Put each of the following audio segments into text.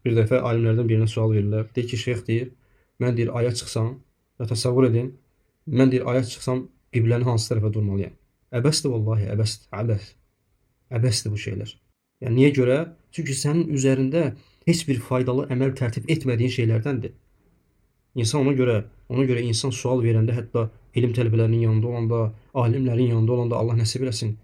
Bir dəfə alimlərdən birinə sual verirlər. Deyir ki, şeyx deyir, mən deyir aya çıxsam, və təsəvvür edin, mən deyir aya çıxsam qiblənin hansı tərəfə durmalıyam? Əbəsdir vallahi, əbəsdir, əbəs. Əbəsdir bu şeylər. Yəni niyə görə? Çünki sənin üzərində heç bir faydalı əməl tərtib etmədiyin şeylərdəndir. İnsan ona görə insan sual verəndə, hətta elm tələbələrinin yanında olanda, alimlərin yanında olanda Allah nəsib eləsin,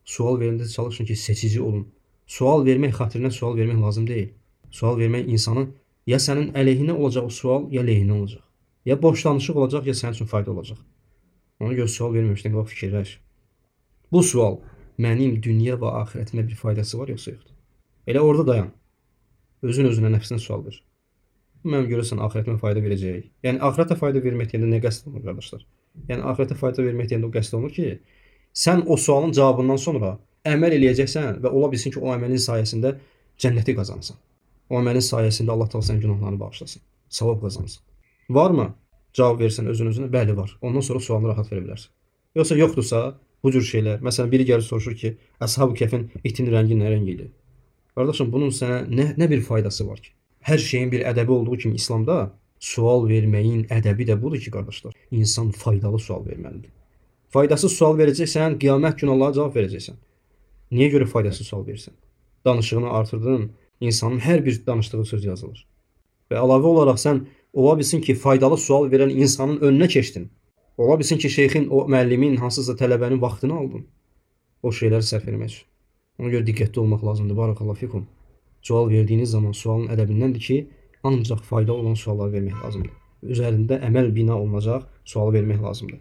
sual verəndə çalışın ki, seçici olun. Sual vermək xatirinə sual vermək lazım deyil. Sual vermək insanı ya sənin əleyhinə olacaq o sual, ya lehinə olacaq. Ya boş danışıq olacaq, ya sənin üçün fayda olacaq. Ona görə sual verməmişdən qabaq fikirləş. Bu sual mənim dünya və axirətimə bir faydası var yoxsa yoxdur? Elə orada dayan. Özün-özünə nəfsinə sual ver. Bu mənim görəsən axirətimə fayda verəcək. Yəni axirətə fayda vermək deyəndə nə qəsd olunur qardaşlar? Yəni axirətə fayda vermək deyəndə o qəsd olunur ki, sən o sualın cavabından sonra əməl eləyəcəksən və ola bilsin ki, o əməlin sayəsində cənnəti qazanırsan. O əməlin sayəsində Allah təala sənin günahlarını bağışlasın. Savab qazanırsan. Varmı? Cavab versən özün-özünə, bəli var. Ondan sonra sualını rahat verə bilərsən. Yoxsa yoxdursa, bu cür şeylər. Məsələn, biri gəlir soruşur ki, Əshab-ı Kəhfin itin rəngi nə rəng idi? Qardaşım, bunun sənə nə bir faydası var ki? Hər şeyin bir ədəbi olduğu kimi İslamda sual verməyin ədəbi də budur ki, qardaşlar, insan faydalı sual verməlidir. Faydasız sual verəcəksən, qiyamət günü Allaha cavab verəcəksən. Niyə görə faydasız sual verirsən? Danışığını artırdın, insanın hər bir danışdığı söz yazılır. Və əlavə olaraq sən ola bilsin ki, faydalı sual verən insanın önünə keçdin. Ola bilsin ki, şeyxin, o müəllimin, hansısa tələbənin vaxtını aldın. O şeyləri sərf etmək üçün. Ona görə diqqətli olmaq lazımdır. Barakallahu fikum. Sual verdiyiniz zaman sualın ədəbindəndir ki, ancaq fayda olan suallar vermək lazımdır. Üzərində əməl bina olunacaq sual vermək lazımdır.